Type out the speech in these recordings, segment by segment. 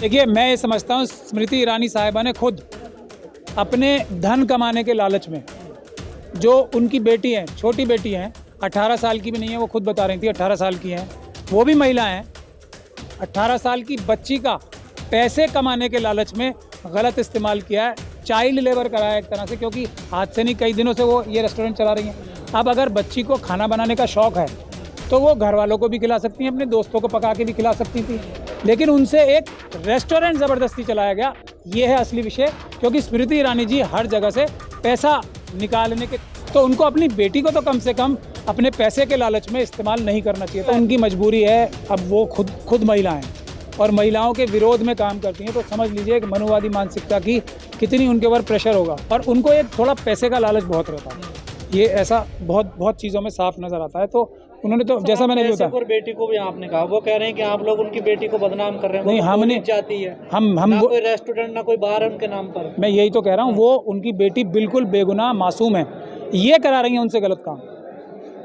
देखिए, मैं ये समझता हूँ स्मृति ईरानी साहिबा ने खुद अपने धन कमाने के लालच में, जो उनकी बेटी हैं, छोटी बेटी हैं, 18 साल की भी नहीं है, वो खुद बता रही थी 18 साल की हैं, वो भी महिला हैं, 18 साल की बच्ची का पैसे कमाने के लालच में गलत इस्तेमाल किया है, चाइल्ड लेबर कराया एक तरह से, क्योंकि आज से नहीं कई दिनों से वो ये रेस्टोरेंट चला रही हैं। अब अगर बच्ची को खाना बनाने का शौक़ है तो वो घर वालों को भी खिला सकती हैं, अपने दोस्तों को पका के भी खिला सकती थी, लेकिन उनसे एक रेस्टोरेंट ज़बरदस्ती चलाया गया। ये है असली विषय, क्योंकि स्मृति ईरानी जी हर जगह से पैसा निकालने के, तो उनको अपनी बेटी को तो कम से कम अपने पैसे के लालच में इस्तेमाल नहीं करना चाहिए। तो उनकी मजबूरी है, अब वो खुद महिला हैं और महिलाओं के विरोध में काम करती हैं, तो समझ लीजिए एक मनुवादी मानसिकता की कितनी उनके ऊपर प्रेशर होगा, और उनको एक थोड़ा पैसे का लालच बहुत रहता है। ये ऐसा बहुत चीज़ों में साफ नज़र आता है। तो उन्होंने तो जैसा मैंने भी बताया, और बेटी को भी आपने कहा, वो कह रहे हैं कि आप लोग उनकी बेटी को बदनाम कर रहे हैं। नहीं, हमने जाती है, हम ना कोई रेस्टोरेंट ना कोई बार उनके नाम पर। मैं यही तो कह रहा हूँ, वो उनकी बेटी बिल्कुल बेगुनाह मासूम है, ये करा रही हैं उनसे गलत काम।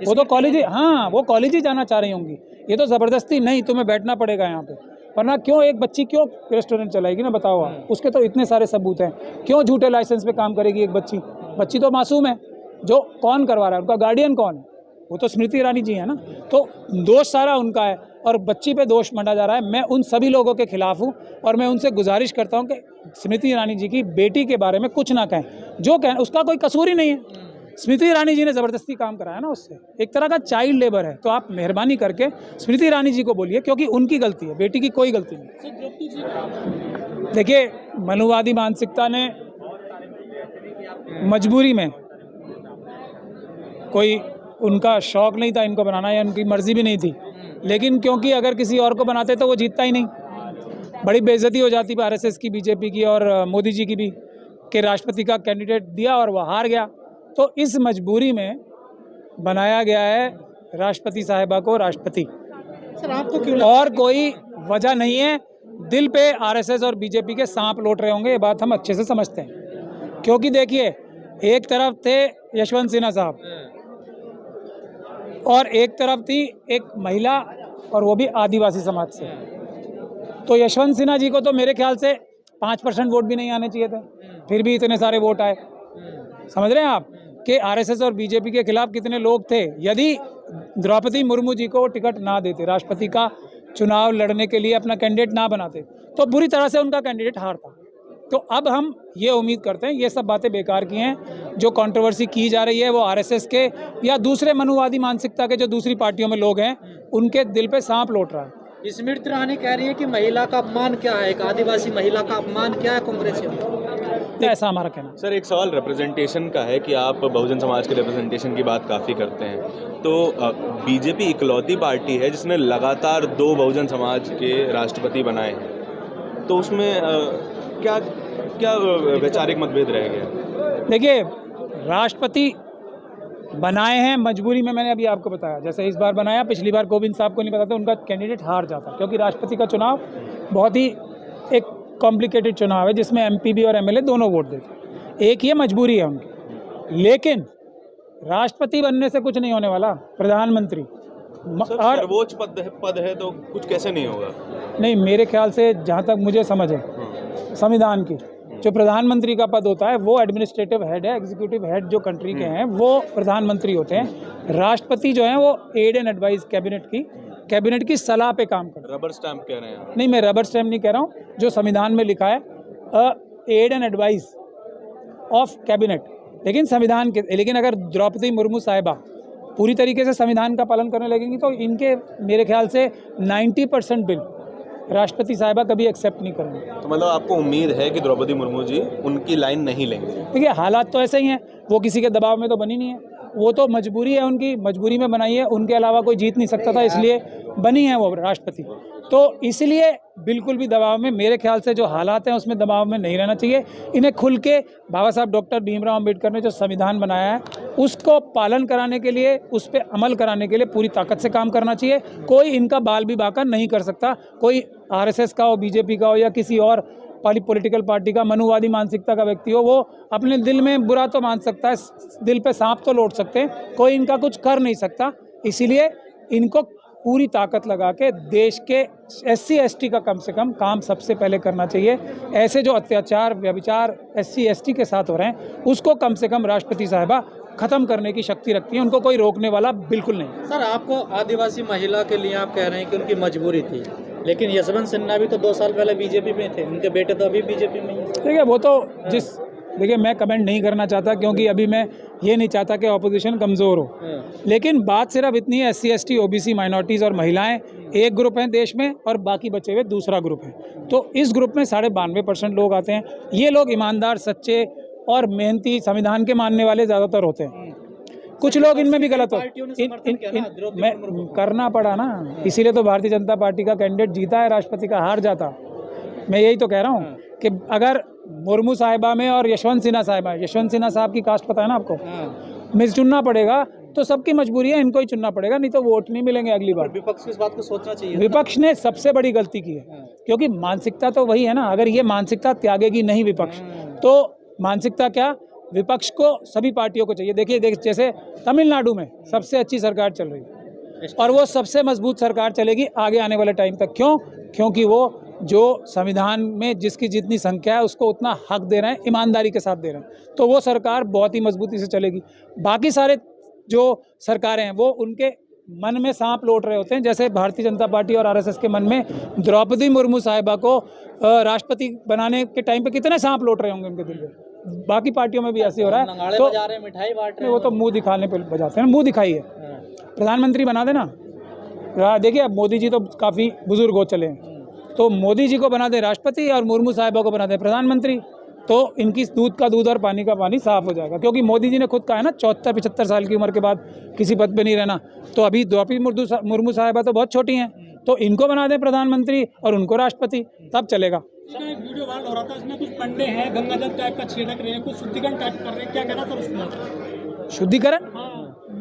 वो तो कॉलेज, हाँ वो कॉलेज ही जाना चाह रही होंगी, ये तो ज़बरदस्ती नहीं तुम्हें बैठना पड़ेगा यहाँ पे, वरना क्यों एक बच्ची क्यों रेस्टोरेंट चलाएगी ना, बताओ आप। उसके तो इतने सारे सबूत हैं, क्यों झूठे लाइसेंस पे काम करेगी एक बच्ची तो मासूम है। जो कौन करवा रहा है, उनका गार्डियन कौन है, वो तो स्मृति ईरानी जी है ना, तो दोष सारा उनका है और बच्ची पे दोष मंडा जा रहा है। मैं उन सभी लोगों के खिलाफ हूँ और मैं उनसे गुजारिश करता हूँ कि स्मृति ईरानी जी की बेटी के बारे में कुछ ना कहें, जो कहें उसका कोई कसूर ही नहीं है। स्मृति ईरानी जी ने ज़बरदस्ती काम कराया ना उससे, एक तरह का चाइल्ड लेबर है, तो आप मेहरबानी करके स्मृति ईरानी जी को बोलिए, क्योंकि उनकी गलती है, बेटी की कोई गलती नहीं। देखिए, मनुवादी मानसिकता ने मजबूरी में, कोई उनका शौक़ नहीं था इनको बनाना या उनकी मर्ज़ी भी नहीं थी, लेकिन क्योंकि अगर किसी और को बनाते तो वो जीतता ही नहीं, बड़ी बेइज्जती हो जाती आरएसएस की, बीजेपी की और मोदी जी की भी, कि राष्ट्रपति का कैंडिडेट दिया और वह हार गया। तो इस मजबूरी में बनाया गया है राष्ट्रपति साहिबा को राष्ट्रपति। सर आपको क्यों, और कोई वजह नहीं है। दिल पे आरएसएस और बीजेपी के सांप लौट रहे होंगे, ये बात हम अच्छे से समझते हैं, क्योंकि देखिए एक तरफ थे यशवंत सिन्हा साहब और एक तरफ थी एक महिला, और वो भी आदिवासी समाज से। तो यशवंत सिन्हा जी को तो मेरे ख्याल से 5% वोट भी नहीं आने चाहिए थे, फिर भी इतने सारे वोट आए। समझ रहे हैं आप कि आरएसएस और बीजेपी के खिलाफ कितने लोग थे। यदि द्रौपदी मुर्मू जी को टिकट ना देते, राष्ट्रपति का चुनाव लड़ने के लिए अपना कैंडिडेट ना बनाते, तो बुरी तरह से उनका कैंडिडेट हारता। तो अब हम ये उम्मीद करते हैं, ये सब बातें बेकार की हैं, जो कंट्रोवर्सी की जा रही है वो आरएसएस के या दूसरे मनुवादी मानसिकता के जो दूसरी पार्टियों में लोग हैं, उनके दिल पे सांप लौट रहा है। स्मृति ईरानी कह रही है कि महिला का अपमान क्या है, एक आदिवासी महिला का अपमान क्या है कांग्रेस में, ऐसा हमारा कहना। सर एक सवाल रिप्रेजेंटेशन का है कि आप बहुजन समाज के रिप्रेजेंटेशन की बात काफ़ी करते हैं, तो बीजेपी इकलौती पार्टी है जिसने लगातार 2 बहुजन समाज के राष्ट्रपति बनाए हैं, तो उसमें क्या वैचारिक मतभेद रह गया? देखिए, राष्ट्रपति बनाए हैं मजबूरी में, मैंने अभी आपको बताया, जैसे इस बार बनाया, पिछली बार गोविंद साहब को नहीं पता था, उनका कैंडिडेट हार जाता, क्योंकि राष्ट्रपति का चुनाव बहुत ही एक कॉम्प्लिकेटेड चुनाव है जिसमें एमपी भी और एमएलए दोनों वोट देते, एक ये मजबूरी है उनकी। लेकिन राष्ट्रपति बनने से कुछ नहीं होने वाला, प्रधानमंत्री और सर्वोच्च पद है तो कुछ कैसे नहीं होगा? नहीं, मेरे ख्याल से जहाँ तक मुझे समझ है, संविधान की जो प्रधानमंत्री का पद होता है वो एडमिनिस्ट्रेटिव हेड है, एग्जीक्यूटिव हेड जो कंट्री के हैं वो प्रधानमंत्री होते हैं। राष्ट्रपति जो हैं वो एड एंड एडवाइस कैबिनेट की सलाह पे काम करते हैं। रबर स्टैम्प कह रहे हैं? नहीं, मैं रबर स्टैम्प नहीं कह रहा हूँ, जो संविधान में लिखा है aid and advice of cabinet, लेकिन संविधान के, लेकिन अगर द्रौपदी मुर्मू साहिबा पूरी तरीके से संविधान का पालन करने लगेंगी तो इनके मेरे ख्याल से 90% बिल राष्ट्रपति साहिबा कभी एक्सेप्ट नहीं करेंगे। तो मतलब आपको उम्मीद है कि द्रौपदी मुर्मू जी उनकी लाइन नहीं लेंगे? देखिए, हालात तो ऐसे ही हैं, वो किसी के दबाव में तो बनी नहीं है, वो तो मजबूरी है उनकी, मजबूरी में बनाई है, उनके अलावा कोई जीत नहीं सकता था, इसलिए बनी है वो राष्ट्रपति। तो इसलिए बिल्कुल भी दबाव में, मेरे ख्याल से जो हालात हैं उसमें दबाव में नहीं रहना चाहिए। इन्हें खुल के बाबा साहब डॉक्टर भीमराव अम्बेडकर ने जो संविधान बनाया है उसको पालन कराने के लिए, उस पर अमल कराने के लिए पूरी ताकत से काम करना चाहिए। कोई इनका बाल भी बाका नहीं कर सकता, कोई आरएसएस का हो, बीजेपी का हो या किसी और पॉलिटिकल पार्टी का मनुवादी मानसिकता का व्यक्ति हो, वो अपने दिल में बुरा तो मान सकता है, दिल पे सांप तो लौट सकते हैं, कोई इनका कुछ कर नहीं सकता। इसीलिए इनको पूरी ताकत लगा के देश के SC ST का कम से कम काम सबसे पहले करना चाहिए। ऐसे जो अत्याचार व्यभिचार SC ST के साथ हो रहे हैं उसको कम से कम राष्ट्रपति साहिबा ख़त्म करने की शक्ति रखती है, उनको कोई रोकने वाला बिल्कुल नहीं। सर, आपको आदिवासी महिला के लिए आप कह रहे हैं कि उनकी मजबूरी थी, लेकिन यशवंत सिन्हा भी तो 2 साल पहले बीजेपी में थे, उनके बेटे तो अभी बीजेपी में ही हैं। ठीक है, वो तो देखिए मैं कमेंट नहीं करना चाहता क्योंकि अभी मैं ये नहीं चाहता कि ऑपोजिशन कमज़ोर हो, लेकिन बात सिर्फ इतनी है SC ST OBC माइनॉरिटीज़ और महिलाएं एक ग्रुप हैं देश में और बाकी बचे हुए दूसरा ग्रुप है। तो इस ग्रुप में 92% लोग आते हैं। ये लोग ईमानदार, सच्चे और मेहनती, संविधान के मानने वाले ज़्यादातर होते हैं। कुछ लोग इनमें भी गलत हो, मैं करना पड़ा ना, इसीलिए तो भारतीय जनता पार्टी का कैंडिडेट जीता है, राष्ट्रपति का हार जाता। मैं यही तो कह रहा हूँ कि अगर मुर्मू साहिबा में और यशवंत सिन्हा साहिबा, यशवंत सिन्हा साहब की कास्ट पता है ना आपको, में चुनना पड़ेगा तो सबकी मजबूरी है, इनको ही चुनना पड़ेगा, नहीं तो वोट नहीं मिलेंगे अगली बार। विपक्ष को इस बात को सोचना चाहिए। विपक्ष ने सबसे बड़ी गलती की है क्योंकि मानसिकता तो वही है ना। अगर ये मानसिकता त्यागेगी नहीं विपक्ष, तो मानसिकता क्या, विपक्ष को सभी पार्टियों को चाहिए। देखिए जैसे तमिलनाडु में सबसे अच्छी सरकार चल रही है और वो सबसे मजबूत सरकार चलेगी आगे आने वाले टाइम तक। क्यों? क्योंकि वो जो संविधान में जिसकी जितनी संख्या है उसको उतना हक दे रहे हैं, ईमानदारी के साथ दे रहे हैं, तो वो सरकार बहुत ही मजबूती से चलेगी। बाकी सारे जो सरकारें हैं वो उनके मन में सांप लौट रहे होते हैं, जैसे भारतीय जनता पार्टी और RSS के मन में द्रौपदी मुर्मू साहिबा को राष्ट्रपति बनाने के टाइम पे कितने सांप लौट रहे होंगे उनके दिल में। बाकी पार्टियों में भी ऐसे हो रहा है, तो मिठाई बांट रहे वो तो मुंह दिखाने पे बजाते हैं, मुंह दिखाई है। प्रधानमंत्री बना देना, देखिए अब मोदी जी तो काफ़ी बुजुर्ग हो चले हैं, तो मोदी जी को बना दे राष्ट्रपति और मुर्मू साहिबा को बना दे प्रधानमंत्री, तो इनकी दूध का दूध और पानी का पानी साफ हो जाएगा। क्योंकि मोदी जी ने खुद कहा है ना 74-75 साल की उम्र के बाद किसी पद पे नहीं रहना, तो अभी द्रौपदी मुर्मू साहिबा तो बहुत छोटी हैं, तो इनको बना दें प्रधानमंत्री और उनको राष्ट्रपति, तब चलेगा। एक वीडियो वायरल हो रहा था, इसमें कुछ पंडे हैं गंगा जल टाइप का छिड़क रहे हैं, कुछ शुद्धिकरण टाइप कर रहे हैं, क्या कहना था उसमें? शुद्धिकरण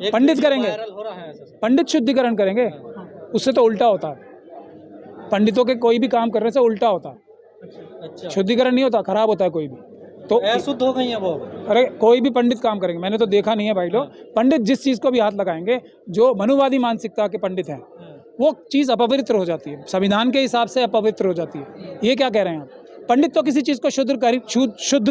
पंडित करेंगे, पंडित शुद्धिकरण करेंगे, उससे तो उल्टा होता है। पंडितों के कोई भी काम करने से उल्टा होता है, अच्छा, शुद्धिकरण नहीं होता, खराब होता है कोई भी। तो अशुद्ध हो गई है वो। अरे कोई भी पंडित काम करेंगे, मैंने तो देखा नहीं है भाई लोग, पंडित जिस चीज़ को भी हाथ लगाएंगे, जो मनुवादी मानसिकता के पंडित हैं वो चीज़ अपवित्र हो जाती है, संविधान के हिसाब से अपवित्र हो जाती है। ये क्या कह रहे हैं आप? पंडित तो किसी चीज़ को शुद्ध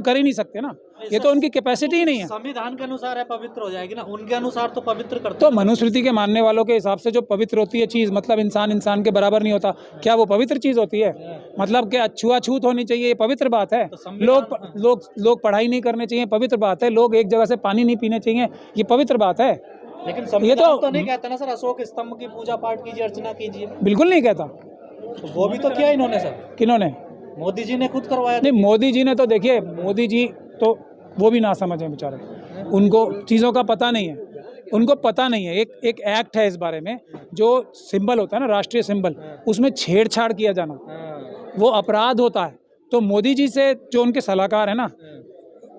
कर ही नहीं सकते ना, ये तो उनकी कैपेसिटी ही नहीं है। संविधान के अनुसार है पवित्र हो जाएगी ना, उनके अनुसार तो पवित्र करते। तो मनुस्मृति के मानने वालों के हिसाब से जो पवित्र होती है चीज़, मतलब इंसान के बराबर नहीं होता, क्या वो पवित्र चीज़ होती है? मतलब क्या छुआछूत होनी चाहिए, ये पवित्र बात है? लोग पढ़ाई नहीं करने चाहिए, पवित्र बात है? लोग एक जगह से पानी नहीं पीने चाहिए, ये पवित्र बात है? लेकिन संविधान तो नहीं कहता ना सर, अशोक स्तंभ की पूजा पाठ कीजिए, अर्चना कीजिए। बिल्कुल नहीं कहता। तो वो भी तो किया इन्होंने सर। किन्होंने? मोदी जी ने खुद करवाया। नहीं, मोदी जी ने तो देखिए, मोदी जी तो वो भी ना समझे बेचारे, उनको चीज़ों का पता नहीं है, उनको पता नहीं है। एक एक्ट है इस बारे में, जो सिंबल होता है ना, राष्ट्रीय सिंबल, उसमें छेड़छाड़ किया जाना वो अपराध होता है। तो मोदी जी से जो उनके सलाहकार है ना,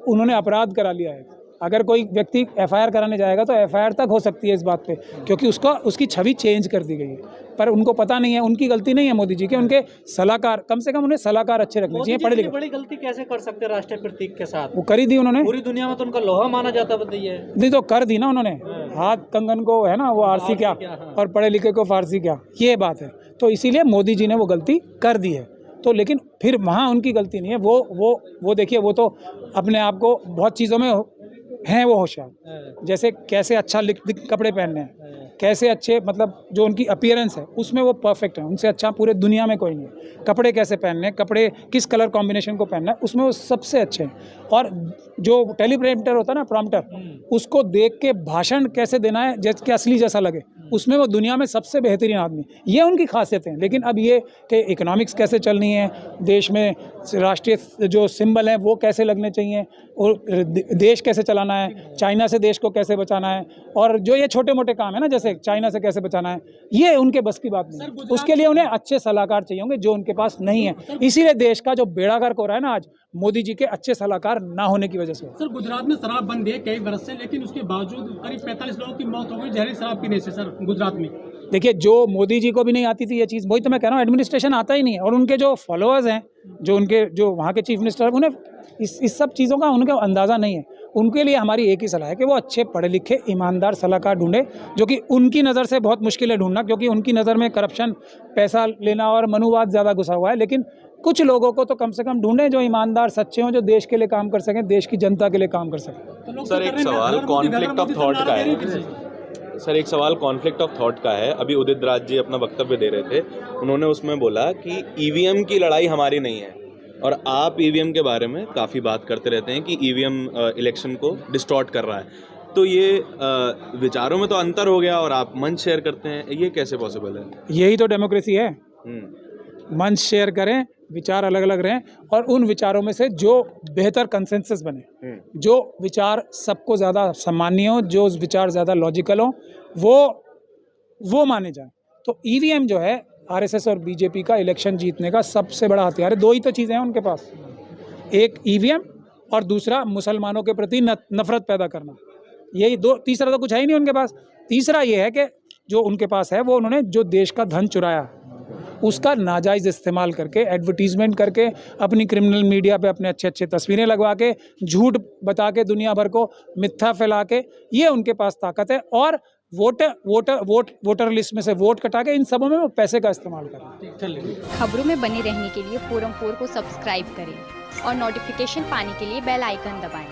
उन्होंने अपराध करा लिया है। अगर कोई व्यक्ति FIR कराने जाएगा तो FIR तक हो सकती है इस बात पे, क्योंकि उसकी छवि चेंज कर दी गई है। पर उनको पता नहीं है, उनकी गलती नहीं है मोदी जी के, उनके सलाहकार, कम से कम उन्हें सलाहकार अच्छे रखने चाहिए, पढ़े लिखे। बड़ी गलती कैसे कर सकते राष्ट्रीय प्रतीक के साथ? वो करी दी उन्होंने, पूरी दुनिया में तो उनका लोहा माना जाता बताइए। नहीं तो कर दी ना उन्होंने, हाथ कंगन को है ना वो आरसी क्या और पढ़े लिखे को फारसी क्या, ये बात है। तो इसीलिए मोदी जी ने वो गलती कर दी है। तो लेकिन फिर वहाँ उनकी गलती नहीं है, वो देखिए, वो तो अपने आप को बहुत चीज़ों में हैं वो होशियार, जैसे कैसे अच्छा कपड़े पहनने हैं, कैसे अच्छे, मतलब जो उनकी अपीयरेंस है उसमें वो परफेक्ट है, उनसे अच्छा पूरे दुनिया में कोई नहीं है। कपड़े कैसे पहनने, कपड़े किस कलर कॉम्बिनेशन को पहनना है, उसमें वो सबसे अच्छे हैं। और जो टेलीप्रोम्प्टर होता है ना, प्रॉम्प्टर, उसको देख के भाषण कैसे देना है जैसे कि असली जैसा लगे, उसमें वो दुनिया में सबसे बेहतरीन आदमी, ये उनकी खासियत है। लेकिन अब ये कि इकोनॉमिक्स कैसे चलनी है, देश में राष्ट्रीय जो सिंबल हैं वो कैसे लगने चाहिए, और देश कैसे चलाना है, चाइना से देश को कैसे बचाना है, और जो ये छोटे मोटे काम है ना, जैसे चाइना से कैसे बचाना है, ये उनके बस की बात नहीं है। उसके लिए उन्हें अच्छे सलाहकार चाहिए होंगे, जो उनके पास नहीं है। इसीलिए देश का जो बेड़ा गर्क हो रहा है ना आज, मोदी जी के अच्छे सलाहकार ना होने की वजह से। सर, गुजरात में शराब बंद है कई वर्ष से, लेकिन उसके बावजूद करीब 45 लोगों की मौत हो गई जहरीली शराब पीने से सर गुजरात में। देखिए, जो मोदी जी को भी नहीं आती थी ये चीज़, वही तो मैं कह रहा हूँ, एडमिनिस्ट्रेशन आता ही नहीं है। और उनके जो फॉलोअर्स हैं, जो वहाँ के चीफ मिनिस्टर, उन्हें इस सब चीज़ों का उनका अंदाज़ा नहीं है। उनके लिए हमारी एक ही सलाह है कि वो अच्छे पढ़े लिखे ईमानदार सलाहकार ढूंढे, जो कि उनकी नज़र से बहुत मुश्किल है ढूंढना, क्योंकि उनकी नज़र में करप्शन, पैसा लेना और मनुवाद ज़्यादा घुसा हुआ है। लेकिन कुछ लोगों को तो कम से कम ढूंढें जो ईमानदार, सच्चे हों, जो देश के लिए काम कर सकें, देश की जनता के लिए काम कर सकें। सर एक सवाल कॉन्फ्लिक्ट ऑफ थॉट का है। सर एक सवाल कॉन्फ्लिक्ट ऑफ थॉट का है। अभी उदित राज जी अपना वक्तव्य दे रहे थे, उन्होंने उसमें बोला कि ईवीएम की लड़ाई हमारी नहीं है, और आप ईवीएम के बारे में काफ़ी बात करते रहते हैं कि ईवीएम इलेक्शन को डिस्टॉर्ट कर रहा है। तो ये विचारों में तो अंतर हो गया और आप मंच शेयर करते हैं, ये कैसे पॉसिबल है? यही तो डेमोक्रेसी है। मंच शेयर करें, विचार अलग अलग रहें, और उन विचारों में से जो बेहतर कंसेंसस बने, जो विचार सबको ज़्यादा सम्मानीय हो, जो विचार ज़्यादा लॉजिकल हो, वो माने जाए। तो ईवीएम जो है आरएसएस और बीजेपी का इलेक्शन जीतने का सबसे बड़ा हथियार है। दो ही तो चीज़ें हैं उनके पास, एक ईवीएम और दूसरा मुसलमानों के प्रति नफरत पैदा करना। यही दो, तीसरा तो कुछ है ही नहीं उनके पास। तीसरा ये है कि जो उनके पास है वो उन्होंने जो देश का धन चुराया उसका नाजायज़ इस्तेमाल करके, एडवर्टीजमेंट करके, अपनी क्रिमिनल मीडिया पे अपने अच्छे अच्छे तस्वीरें लगवा के, झूठ बता के, दुनिया भर को मिथ्या फैला के, ये उनके पास ताकत है। और वोटर लिस्ट में से वोट कटा के इन सबों में वो पैसे का इस्तेमाल करें। खबरों में बने रहने के लिए फोरम 4 को सब्सक्राइब करें और नोटिफिकेशन पाने के लिए बेल आइकन दबाएं।